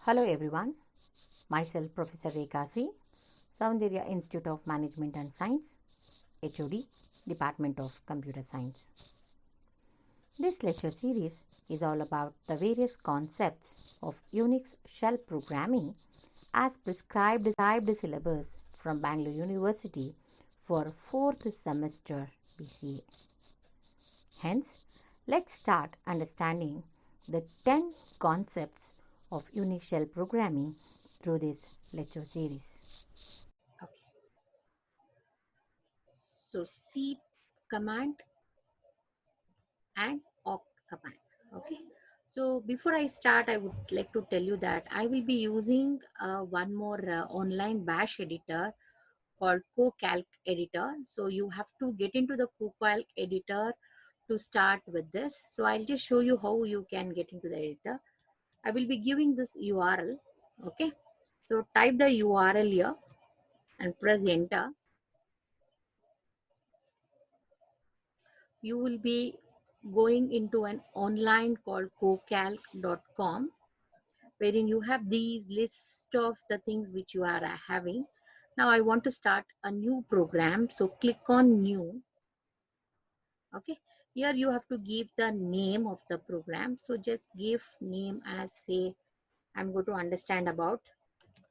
Hello everyone, myself Professor Rekha C, Soundarya Institute of Management and Science, HOD, Department of Computer Science. This lecture series is all about the various concepts of Unix shell programming as prescribed syllabus from Bangalore University for 4th semester BCA. Hence, let's start understanding the 10 concepts of Unix shell programming through this lecture series. Okay. So C command and awk command. Okay. So before I start, I would like to tell you that I will be using one more online bash editor called CoCalc editor. So you have to get into the CoCalc editor to start with this. So I'll just show you how you can get into the editor. I will be giving this URL. Okay. So type the URL here and press enter. You will be going into an online called cocalc.com, wherein you have these list of the things which you are having. Now I want to start a new program, so click on new. Okay, here you have to give the name of the program, so just give name as, say, I'm going to understand about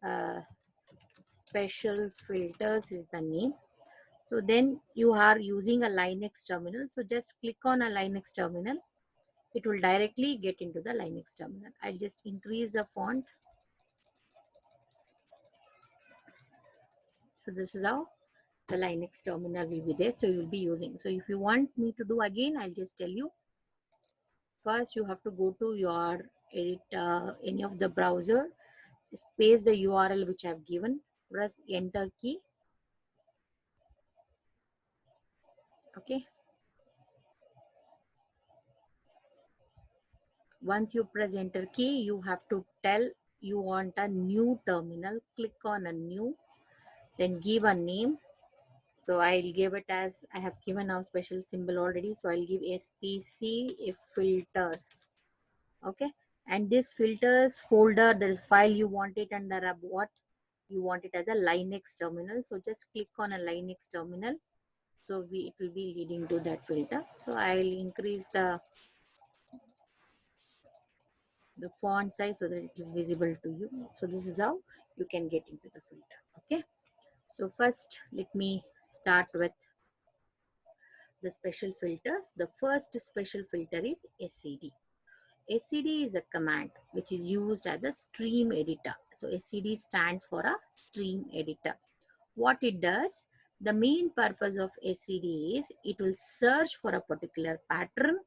uh, special filters is the name. So then you are using a Linux terminal, so just click on a Linux terminal. It will directly get into the Linux terminal. I'll just increase the font. So this is how the Linux terminal will be there. So you will be using. So if you want me to do again, I'll just tell you. First, you have to go to your any of the browser, paste the URL which I've given, press enter key. Okay. Once you press enter key, you have to tell you want a new terminal. Click on a new, then give a name. So I'll give it as, I have given our special symbol already. So I'll give SPC filters. Okay. And this filters folder, there is file you want it under a what? You want it as a Linux terminal. So just click on a Linux terminal. So it will be leading to that filter. So I'll increase the font size so that it is visible to you. So this is how you can get into the filter. Okay. So first, let me start with the special filters. The first special filter is SCD. SCD is a command which is used as a stream editor. So SCD stands for a stream editor. What it does, the main purpose of SCD is it will search for a particular pattern,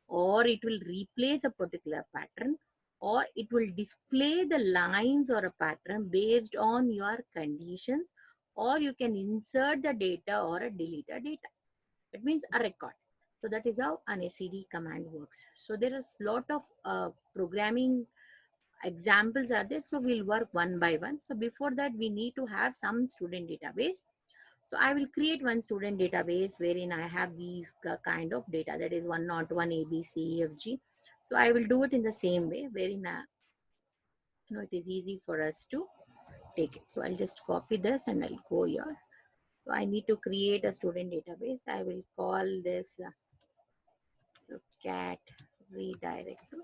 or it will replace a particular pattern, or it will display the lines or a pattern based on your conditions, or you can insert the data or delete a data. It means a record. So that is how an SCD command works. So there is a lot of programming examples are there. So we'll work one by one. So before that, we need to have some student database. So I will create one student database wherein I have these kind of data, that is 101 ABCEFG. So I will do it in the same way wherein it is easy for us to take it. So I'll just copy this and I'll go here. So I need to create a student database. I will call this so cat redirect to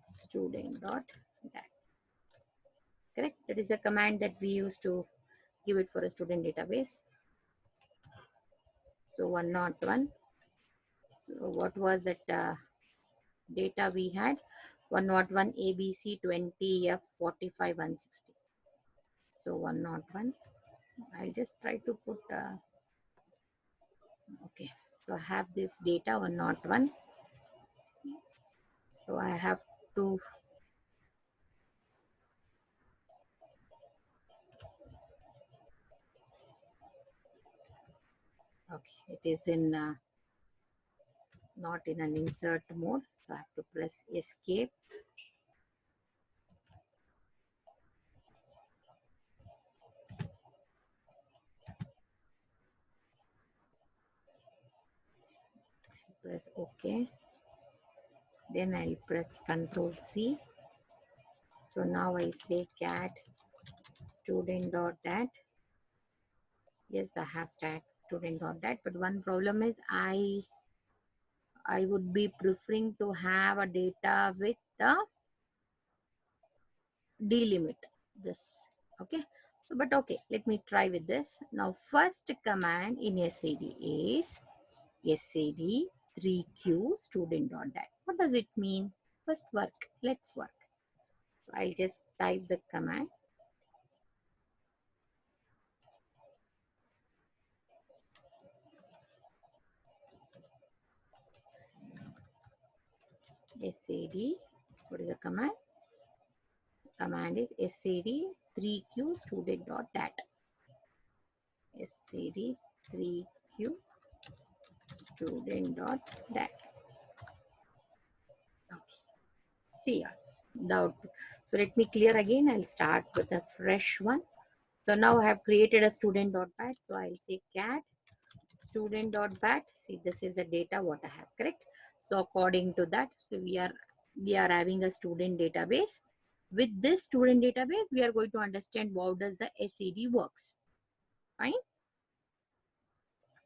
student dot dat. Correct. That is a command that we use to give it for a student database. So 101. So what was that data we had? 101 ABC 20 F 45 160. So 101. I'll just try to put okay. So I have this data 101. So I have to okay. It is in not in an insert mode. So I have to press escape. Press OK. Then I'll press Control C. So now I say cat student.dat. Yes, I have stat student.dat, but one problem is I would be preferring to have a data with the delimit this. Okay, so but okay, let me try with this. Now first command in SAD is SAD 3q student.dat. What does it mean? First work, let's work. So I'll just type the command SAD. What is the command? Command is SAD 3q student.dat. SAD 3q student.dat. Okay. See ya. Doubt. So let me clear again. I'll start with a fresh one. So now I have created a student.bat. So I'll say cat student.bat. See, this is the data what I have, correct? So according to that, so we are having a student database. With this student database, we are going to understand how does the SAD works. Fine.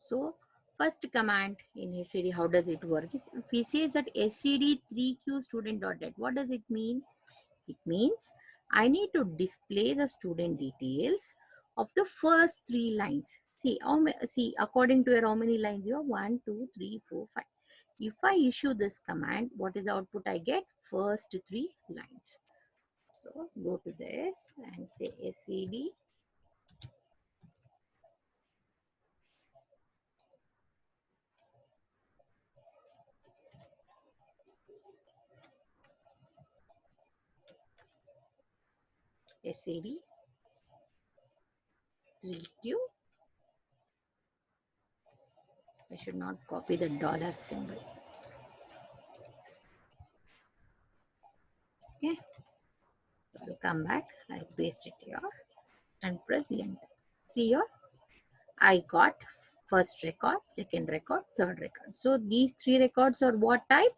So first command in SAD, how does it work? If we say that SAD3q student.dat, what does it mean? It means I need to display the student details of the first 3 lines. See, see according to your how many lines you have? 1, 2, 3, 4, 5. If I issue this command, what is the output I get? First 3 lines. So go to this and say SCD SCD 3q. I should not copy the dollar symbol. Okay. So I'll come back. I'll paste it here and press the enter. See here. I got first record, second record, third record. So these 3 records are what type?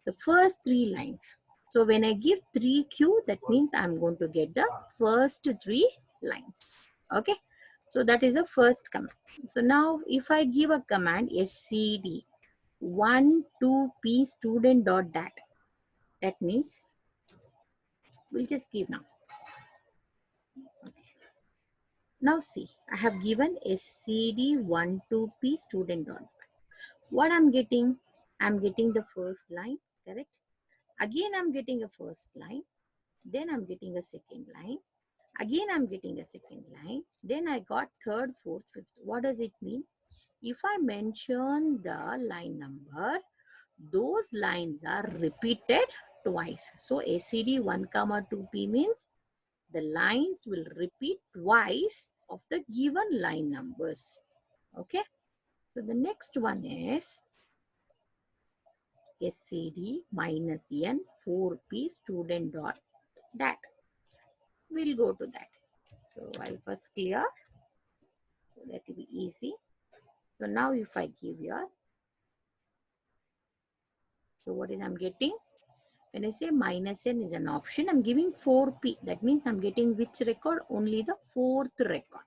The first 3 lines. So when I give 3q, that means I'm going to get the first 3 lines. Okay. So that is the first command. So now if I give a command scd 12p student.dat, that means we'll just give now. Okay. Now see, I have given scd12p student.dat. What I'm getting? I'm getting the first line, correct? Again, I'm getting a first line. Then I'm getting a second line. Again, I'm getting a second line. Then I got third, fourth, fifth. What does it mean? If I mention the line number, those lines are repeated twice. So SCD 1, 2p means the lines will repeat twice of the given line numbers. Okay. So the next one is SCD minus n 4p student.dat. We'll go to that. So I'll first clear. So that will be easy. So now if I give here, so what is I'm getting? When I say minus n is an option, I'm giving 4p. That means I'm getting which record? Only the 4th record.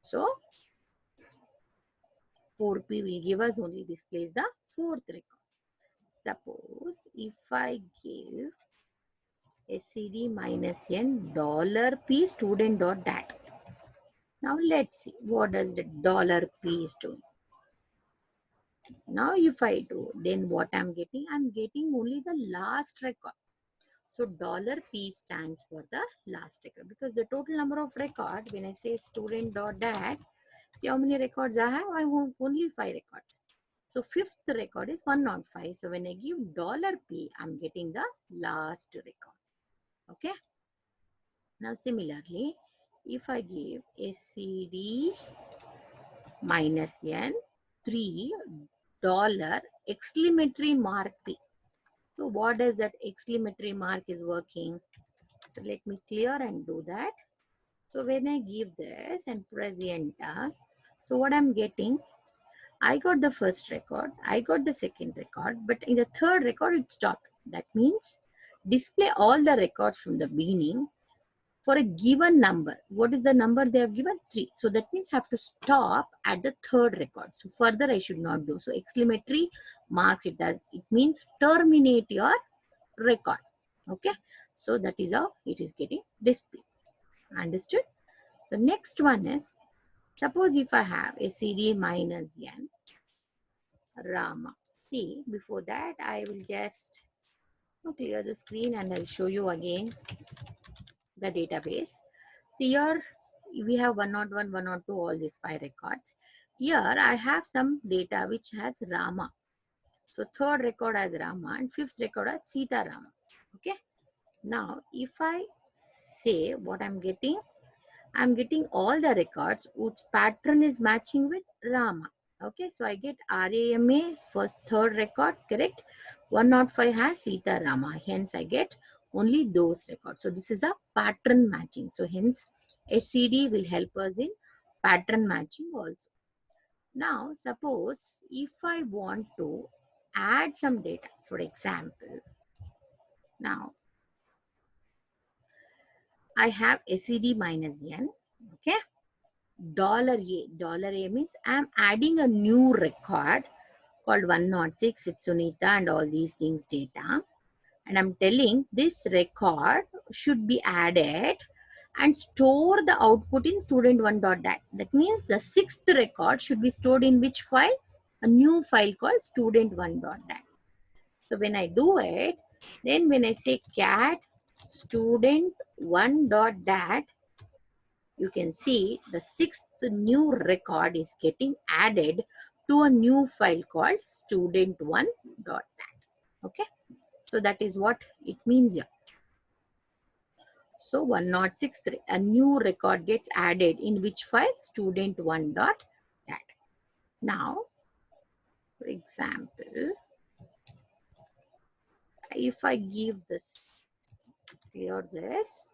So 4p will give us only displays the 4th record. Suppose if I give SCD minus n $p student.dat. Now let's see what does the $p is doing. Now if I do, then what I'm getting only the last record. So $p stands for the last record because the total number of records, when I say student.dat, see how many records I have? I have only 5 records. So 5th record is 105. So when I give $p, I'm getting the last record. Okay. Now similarly, if I give SCD minus n $3 exclamatory mark p. So what does that exclamatory mark is working? So let me clear and do that. So when I give this and press enter, so what I'm getting, I got the first record, I got the second record, but in the third record it stopped. That means display all the records from the beginning for a given number. What is the number they have given? 3. So that means I have to stop at the third record. So further I should not do. So exclamatory marks it as, it means terminate your record. Okay. So that is how it is getting displayed. Understood? So next one is, suppose if I have a CD minus n Rama. See, before that I will just clear the screen and I'll show you again the database. See here we have 101, 102, all these 5 records. Here I have some data which has Rama. So third record has Rama and fifth record has Sita Rama. Okay. Now if I say what I'm getting all the records whose pattern is matching with Rama. Okay, so I get RAMA first third record, correct? 105 has Sita Rama, hence I get only those records. So this is a pattern matching. So hence SCD will help us in pattern matching also. Now suppose if I want to add some data, for example, now I have SCD minus N, okay? $A means I'm adding a new record called 106 with Sunita and all these things data, and I'm telling this record should be added and store the output in student1.dat. That means the 6th record should be stored in which file? A new file called student1.dat. So when I do it, then when I say cat student1.dat, you can see the 6th new record is getting added to a new file called student1.dat. Okay, so that is what it means here. So 106, a new record gets added in which file? student1.dat. Now, for example, if I give this, clear this,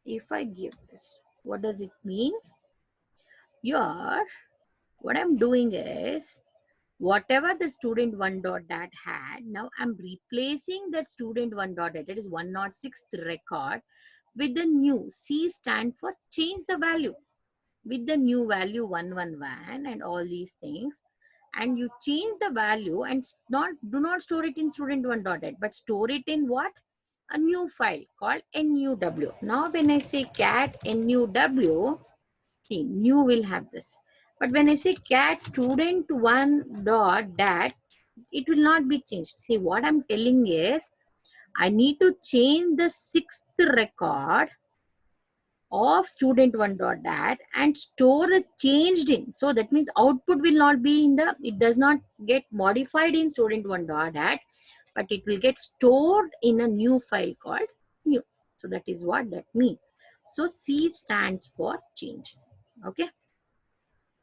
if I give this, what does it mean? Here, what I'm doing is, whatever the student1.dat had, now I'm replacing that student1.dat, that is 106th record, with the new. C stand for change the value, with the new value 111 and all these things. And you change the value and do not store it in student1.dat, but store it in what? A new file called NUW. Now when I say cat NUW, see, new will have this. But when I say cat student1.dat, it will not be changed. See, what I'm telling is, I need to change the 6th record of student1.dat and store the changed in. So that means output will not be in the, it does not get modified in student1.dat, but it will get stored in a new file called new. So that is what that means. So C stands for change. Okay.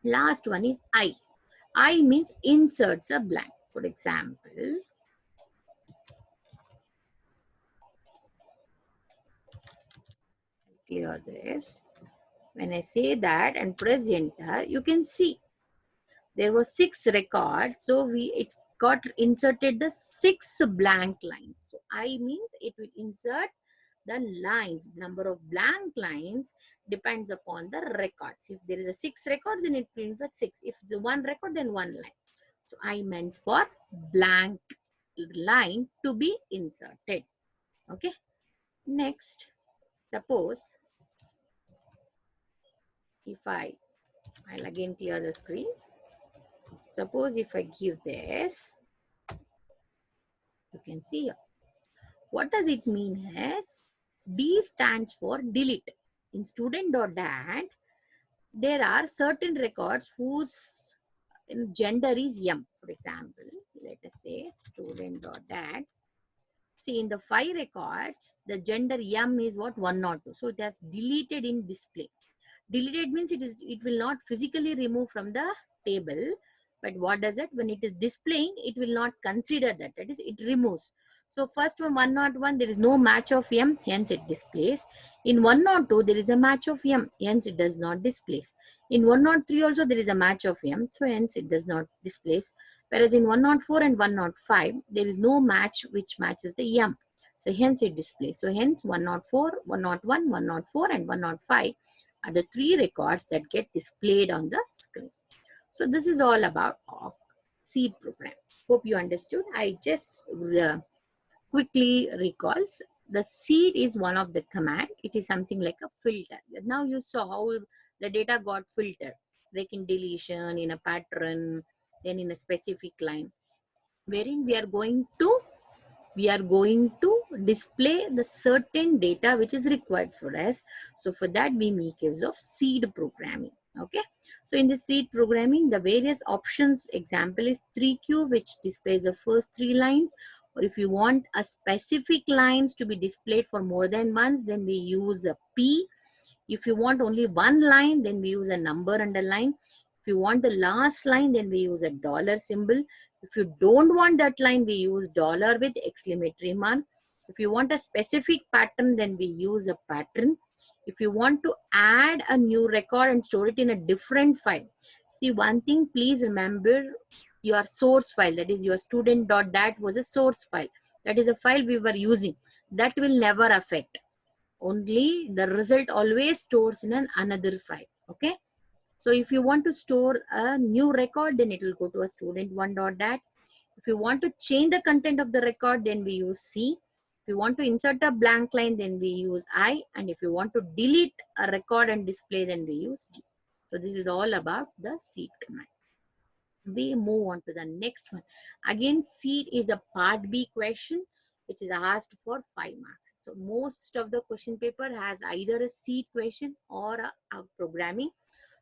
Last one is I. I means inserts a blank. For example, clear this. When I say that and press enter, you can see there were 6 records. So it got inserted the 6 blank lines. So I means it will insert the lines. Number of blank lines depends upon the records. If there is a 6 record, then it will insert 6. If it's a 1 record, then 1 line. So I meant for blank line to be inserted. Okay. Next, suppose if I'll again clear the screen. Suppose if I give this, you can see here. What does it mean is, D stands for delete. In student.dat, there are certain records whose gender is M. For example, let us say student.dat. See, in the 5 records, the gender M is what? 102. So it has deleted in display. Deleted means it will not physically remove from the table. But what does it? When it is displaying, it will not consider that. That is, it removes. So first one 101, there is no match of M, hence it displays. In 102, there is a match of M, hence it does not displays. In 103 also there is a match of M, so hence it does not displays. Whereas in 104 and 105, there is no match which matches the M. So hence it displays. So hence 104, 101, 104 and 105 are the three records that get displayed on the screen. So this is all about seed program. Hope you understood. I just quickly recalls. The seed is one of the command. It is something like a filter. Now you saw how the data got filtered, like in deletion, in a pattern, then in a specific line, wherein we are going to display the certain data which is required for us. So for that we make use of seed programming. Okay, so in the seed programming, the various options example is 3q, which displays the first three lines, or if you want a specific lines to be displayed for more than once, then we use a p. If you want only one line, then we use a number underline. If you want the last line, then we use a dollar symbol. If you don't want that line, we use dollar with exclamatory mark. If you want a specific pattern, then we use a pattern. If you want to add a new record and store it in a different file. See, one thing, please remember your source file, that is your student.dat was a source file. That is a file we were using. That will never affect. Only the result always stores in another file. Okay. So if you want to store a new record, then it will go to a student1.dat. If you want to change the content of the record, then we use C. If you want to insert a blank line, then we use I. And if you want to delete a record and display, then we use D. So this is all about the seed command. We move on to the next one. Again, seed is a part B question which is asked for 5 marks. So most of the question paper has either a seed question or a programming.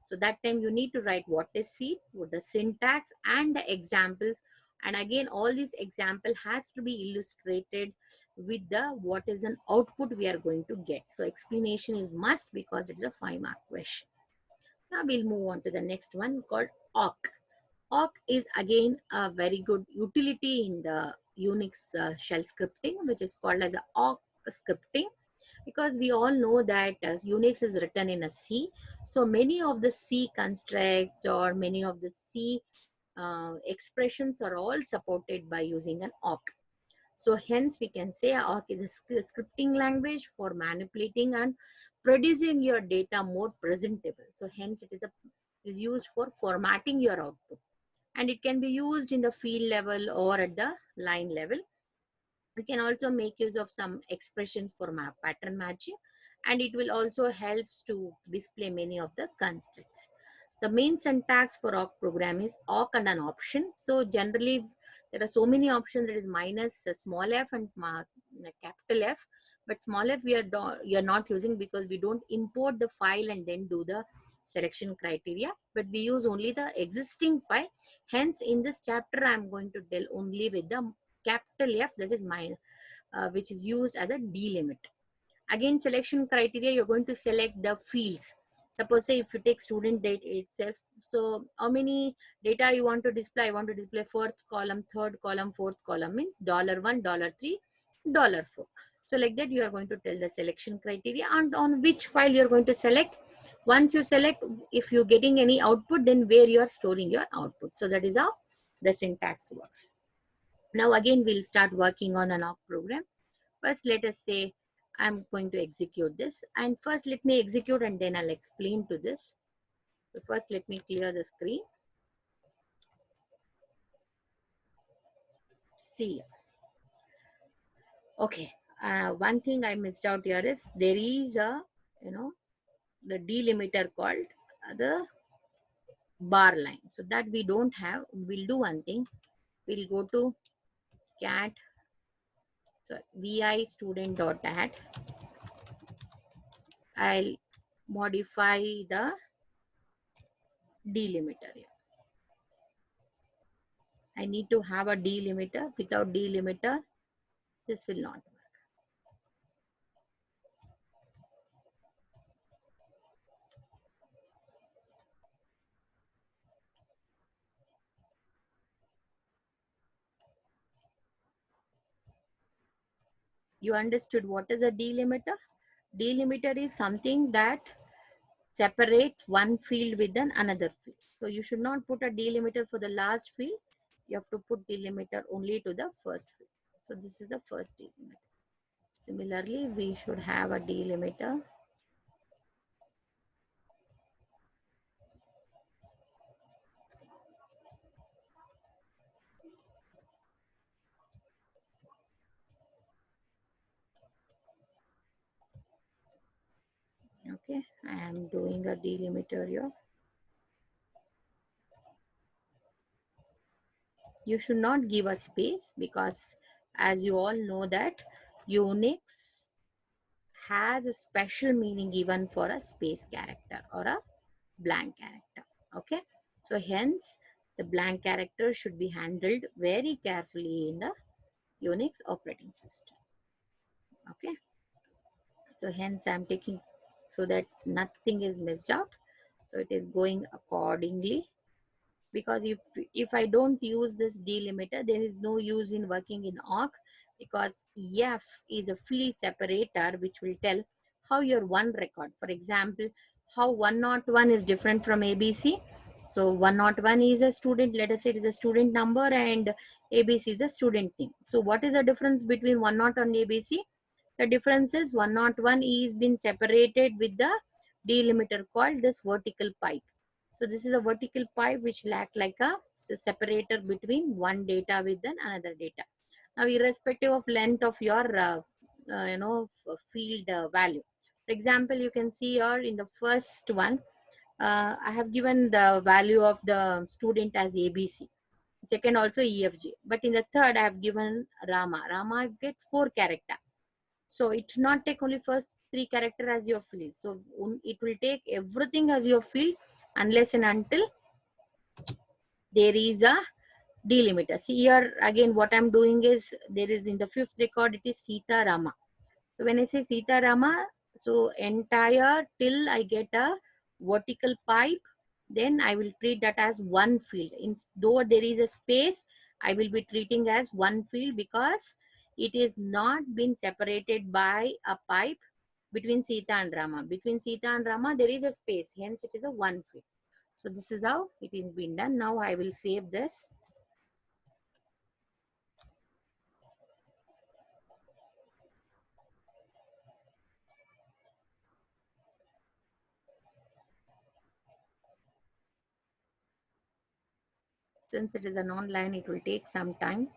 So that time you need to write what is seed, what the syntax and the examples. And again, all these example has to be illustrated with the what is an output we are going to get. So explanation is must because it's a 5-mark question. Now we'll move on to the next one called awk. Awk is again a very good utility in the Unix shell scripting, which is called as a awk scripting, because we all know that Unix is written in a C. So many of the C constructs or many of the C expressions are all supported by using an awk. So hence we can say awk is a scripting language for manipulating and producing your data more presentable. So hence it is used for formatting your output. And it can be used in the field level or at the line level. We can also make use of some expressions for pattern matching, and it will also helps to display many of the constructs. The main syntax for awk program is awk and an option. So generally there are so many options, that is minus small f and capital F, but small f we are not using because we don't import the file and then do the selection criteria, but we use only the existing file. Hence in this chapter I am going to deal only with the capital F, that is mine, which is used as a delimiter. Again, selection criteria, you're going to select the fields. Suppose say if you take student date itself, so how many data you want to display? I want to display fourth column, third column, fourth column, means $1, $3, $4. So like that you are going to tell the selection criteria and on which file you're going to select. Once you select, if you're getting any output, then where you are storing your output. So that is how the syntax works. Now again, we'll start working on an awk program. First, let us say I'm going to execute this. And first, let me execute and then I'll explain to this. So first, let me clear the screen. See. Okay. One thing I missed out here is there is a, the delimiter called the bar line. So that we don't have. We'll do one thing. We'll go to cat vi student.dat. I'll modify the delimiter here. I need to have a delimiter. Without delimiter, this will not work. You understood what is a delimiter? Delimiter is something that separates one field with another field. So you should not put a delimiter for the last field. you have to put delimiter only to the first field. So this is the first delimiter. Similarly, we should have a delimiter. Okay, I am doing a delimiter here. You should not give a space because as you all know that Unix has a special meaning given for a space character or a blank character. Okay, so hence the blank character should be handled very carefully in the Unix operating system. Okay, so hence I'm taking so that nothing is missed out. So it is going accordingly, because if I don't use this delimiter, there is no use in working in awk, because F is a field separator which will tell how your one record, for example, how 101 is different from ABC. So 101 is a student, let us say it is a student number, and ABC is the student name. So what is the difference between 101 and ABC? The difference is 101 is been separated with the delimiter called this vertical pipe. So this is a vertical pipe which will act like a separator between one data with another data. Now, irrespective of length of your field value. For example, you can see here in the first one, I have given the value of the student as ABC. Second also EFG. But in the third, I have given Rama. Rama gets 4 character. So it should not take only first 3 character as your field. So it will take everything as your field unless and until there is a delimiter. See here again what I'm doing is, there is in the 5th record it is Sita Rama. So when I say Sita Rama, so entire till I get a vertical pipe, then I will treat that as one field. Though there is a space, I will be treating as one field because it is not been separated by a pipe between Sita and Rama. Between Sita and Rama, there is a space, hence it is a one field. So this is how it is been done. Now I will save this. Since it is an online, it will take some time.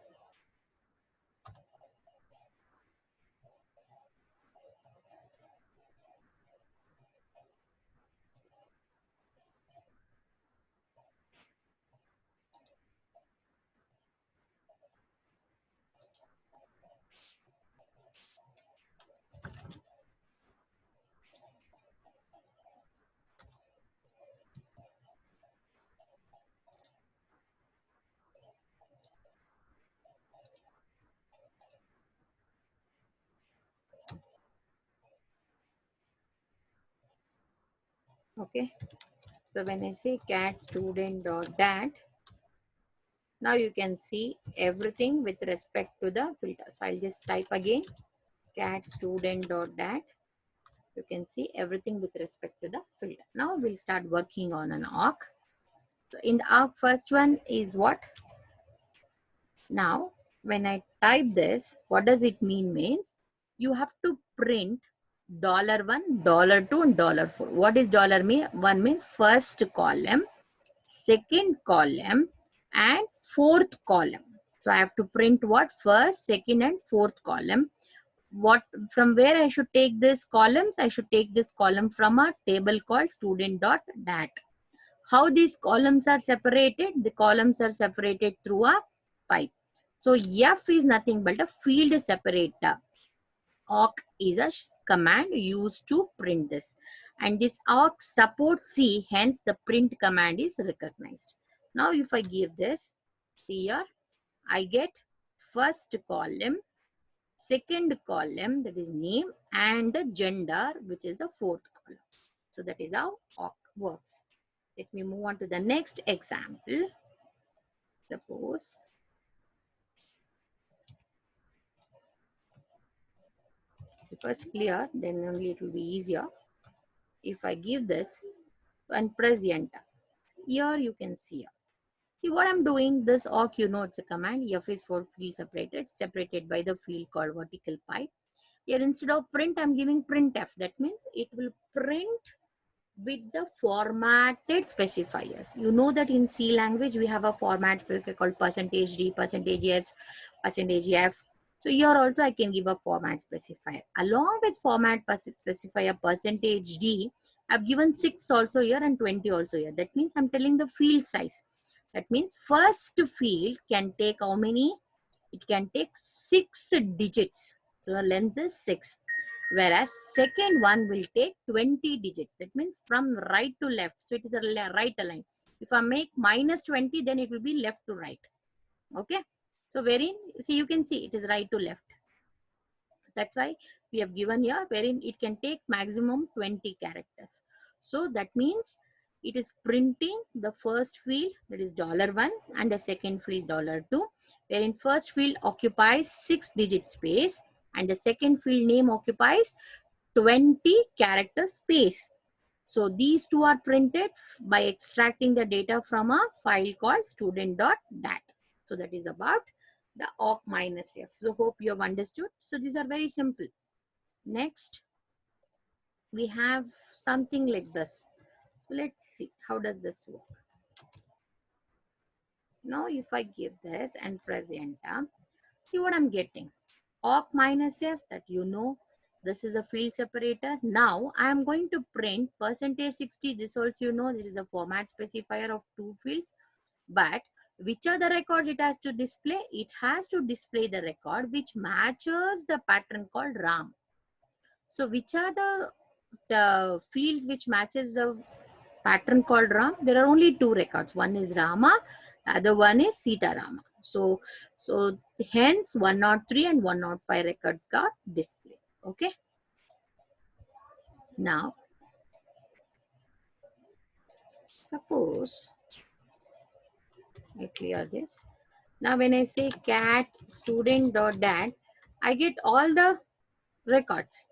Okay. So when I say cat student dot dat, now you can see everything with respect to the filter. So I'll just type again cat student dot dat. You can see everything with respect to the filter. Now we'll start working on an awk. So in the awk, first one is what? Now when I type this, what does it mean? Means you have to print $1, $2, and $4. What is dollar mean? One means first column, second column, and fourth column. So I have to print what? First, second, and fourth column. What, from where I should take these columns? I should take this column from a table called student.dat. How these columns are separated? The columns are separated through a pipe. So F is nothing but a field separator. Awk is a command used to print this, and this awk supports C, hence the print command is recognized. Now if I give this, see here, I get first column, second column, that is name, and the gender, which is the fourth column. So that is how awk works. Let me move on to the next example. Suppose first clear, then only it will be easier. If I give this and press enter, here you can see See what I'm doing, this awk, you know, it's a command. F is for field separated by the field called vertical pipe. Here instead of print, I'm giving printf. That means it will print with the formatted specifiers. You know that in C language, we have a format specifier called %d, %s, %f. So here also I can give a format specifier. Along with format specifier %d, I've given 6 also here and 20 also here. That means I'm telling the field size. That means first field can take how many? It can take 6 digits. So the length is 6. Whereas second one will take 20 digits. That means from right to left. So it is a right align. If I make -20, then it will be left to right. Okay. So wherein, see, you can see it is right to left. That's why we have given here wherein it can take maximum 20 characters. So that means it is printing the first field, that is $1, and the second field $2, wherein first field occupies 6-digit space and the second field name occupies 20 character space. So these two are printed by extracting the data from a file called student.dat. So that is about the awk -f. So hope you have understood. So these are very simple. Next, we have something like this. So let's see, how does this work? Now if I give this and press enter, see what I'm getting. Awk -f, that you know, this is a field separator. Now I am going to print %60. This also you know, there is a format specifier of 2 fields. But which are the records it has to display? It has to display the record which matches the pattern called RAM. So which are the fields which matches the pattern called RAM? There are only 2 records. One is Rama, the other one is Sita Rama. So hence 103 and 105 records got displayed. Okay. Now, suppose I clear this. Now when I say cat student.dat, I get all the records.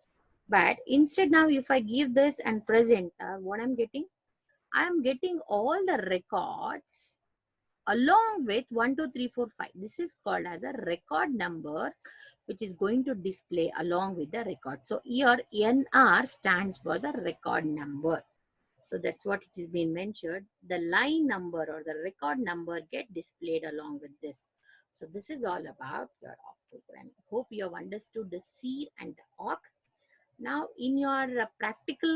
But instead now if I give this and press enter, what I'm getting? I am getting all the records along with 1, 2, 3, 4, 5. This is called as a record number, which is going to display along with the record. So here NR stands for the record number. So that's what it is being mentioned. The line number or the record number get displayed along with this. So this is all about your awk program. Hope you have understood the C and the awk. Now in your practical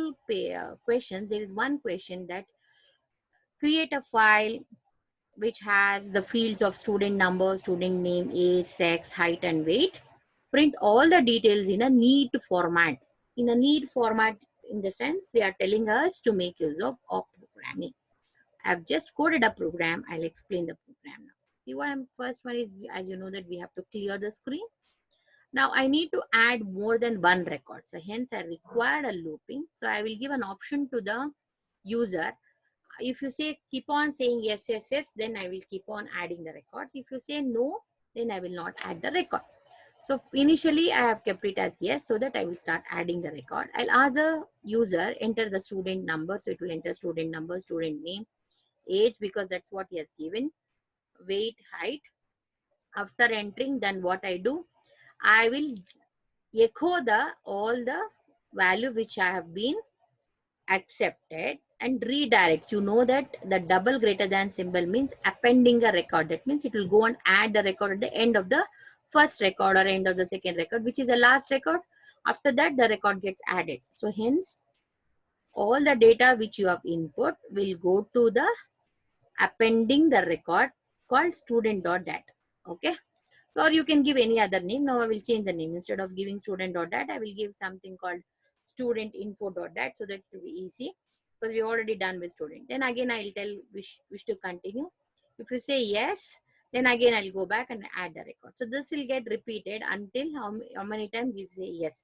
question, there is one question that create a file which has the fields of student number, student name, age, sex, height and weight. Print all the details in a neat format. In a neat format, in the sense they are telling us to make use of awk programming. I've just coded a program. I'll explain the program now. See what I'm first one is, as you know that we have to clear the screen. Now I need to add more than one record. So hence I required a looping. So I will give an option to the user. If you say keep on saying yes, yes, yes, then I will keep on adding the records. If you say no, then I will not add the record. So initially I have kept it as yes, so that I will start adding the record. I'll ask the user enter the student number. So it will enter student number, student name, age, because that's what he has given, weight, height. After entering, then what I do, I will echo all the value which I have been accepted and redirect. You know that the double greater than symbol means appending a record. That means it will go and add the record at the end of the first record or end of the second record, which is the last record. After that, the record gets added. So hence, all the data which you have input will go to the appending the record called student.dat. Okay. Or you can give any other name. Now I will change the name. Instead of giving student.dat, I will give something called studentinfo.dat, so that it will be easy, because we already done with student. Then again I will tell wish to continue. If you say yes, then again I'll go back and add the record. So this will get repeated until how many times you say yes.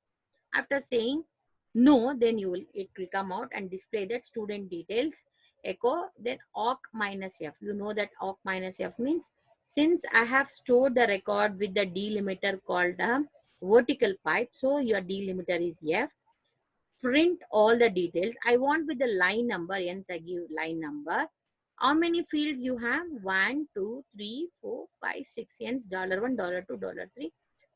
After saying no, then it will come out and display that student details, echo, then awk -f. You know that awk -f means, since I have stored the record with the delimiter called a vertical pipe, so your delimiter is F. Print all the details. I want with the line number, hence I give line number. How many fields you have? 1, 2, 3, 4, 5, 6. Hence $1, $2, $3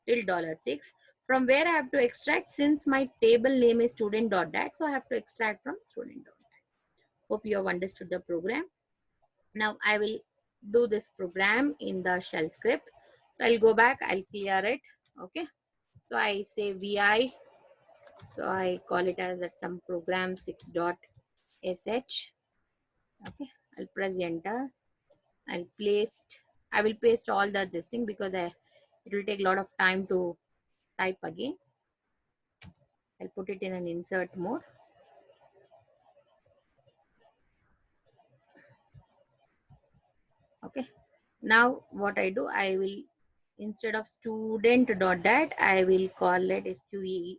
till $6. From where I have to extract, since my table name is student.dat, so I have to extract from student.dat. Hope you have understood the program. Now I will do this program in the shell script. So I'll go back, I'll clear it. Okay. So I say vi. So I call it as at some program 6.sh. Okay. I'll press enter. I will paste all this thing because it will take a lot of time to type again. I'll put it in an insert mode. Okay. Now what I do, I will, instead of student.dat, I will call it stud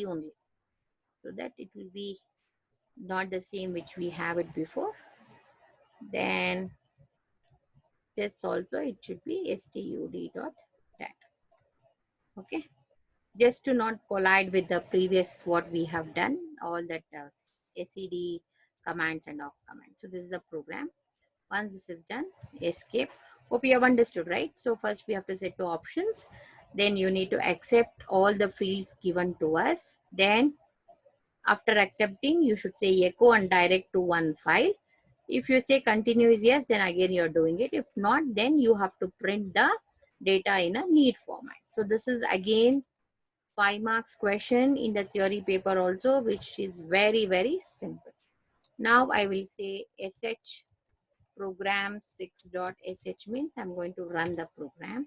only, so that it will be not the same which we have it before. Then this also, it should be stud.dat. Okay, just to not collide with the previous what we have done, all that sed commands and awk commands. So this is the program. Once this is done, escape. Hope you have understood, right? So first we have to set two options. Then you need to accept all the fields given to us. Then after accepting, you should say echo and direct to one file. If you say continue is yes, then again you're doing it. If not, then you have to print the data in a neat format. So this is again 5 marks question in the theory paper also, which is very, very simple. Now I will say sh program 6.sh means I'm going to run the program.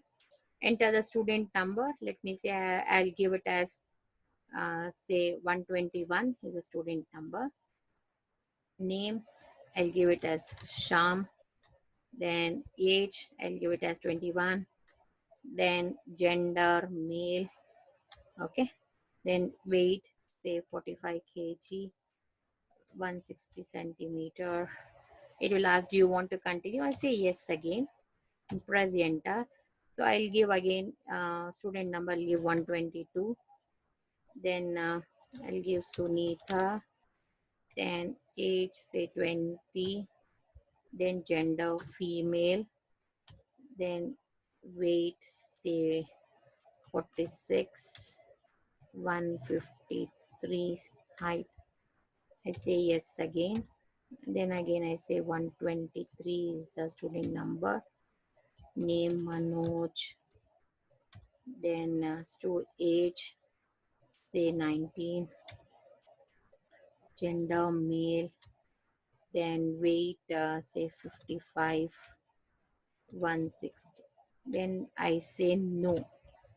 Enter the student number. Let me say I'll give it as say 121 is a student number. Name, I'll give it as Sham. Then age, I'll give it as 21. Then gender, male. Okay. Then weight, say 45 kg, 160 centimeter. It will ask, do you want to continue? I say yes again. Press enter. So I'll give again student number, I'll give 122. Then I'll give Sunitha. Then age, say 20. Then gender, female. Then weight, say 46. 153. Height, I say yes again. Then again I say 123 is the student number. Name Manoj. Then age, say 19. Gender male. Then weight, say 55. 160. Then I say no.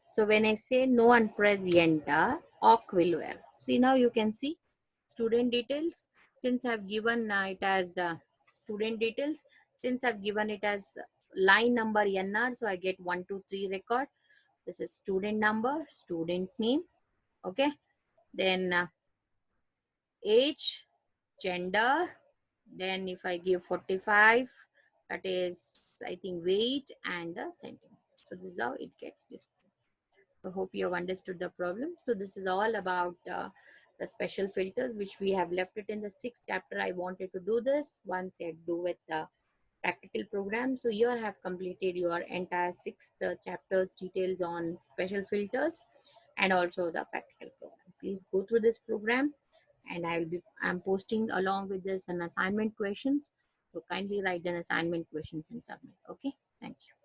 So when I say no and press enter, awk will wear. See, now you can see student details. Since I've given it as student details, since I've given it as line number NR, so I get 1, 2, 3 record. This is student number, student name. Okay. Then age, gender. Then if I give 45, that is, I think, weight and the centimeter. So this is how it gets displayed. I hope you have understood the problem. So this is all about the special filters, which we have left it in the 6th chapter. I wanted to do this once I do with the practical program. So here I have completed your entire 6th chapter's details on special filters and also the practical program. Please go through this program, and I'm posting along with this an assignment questions. So kindly write the assignment questions and submit. Okay. Thank you.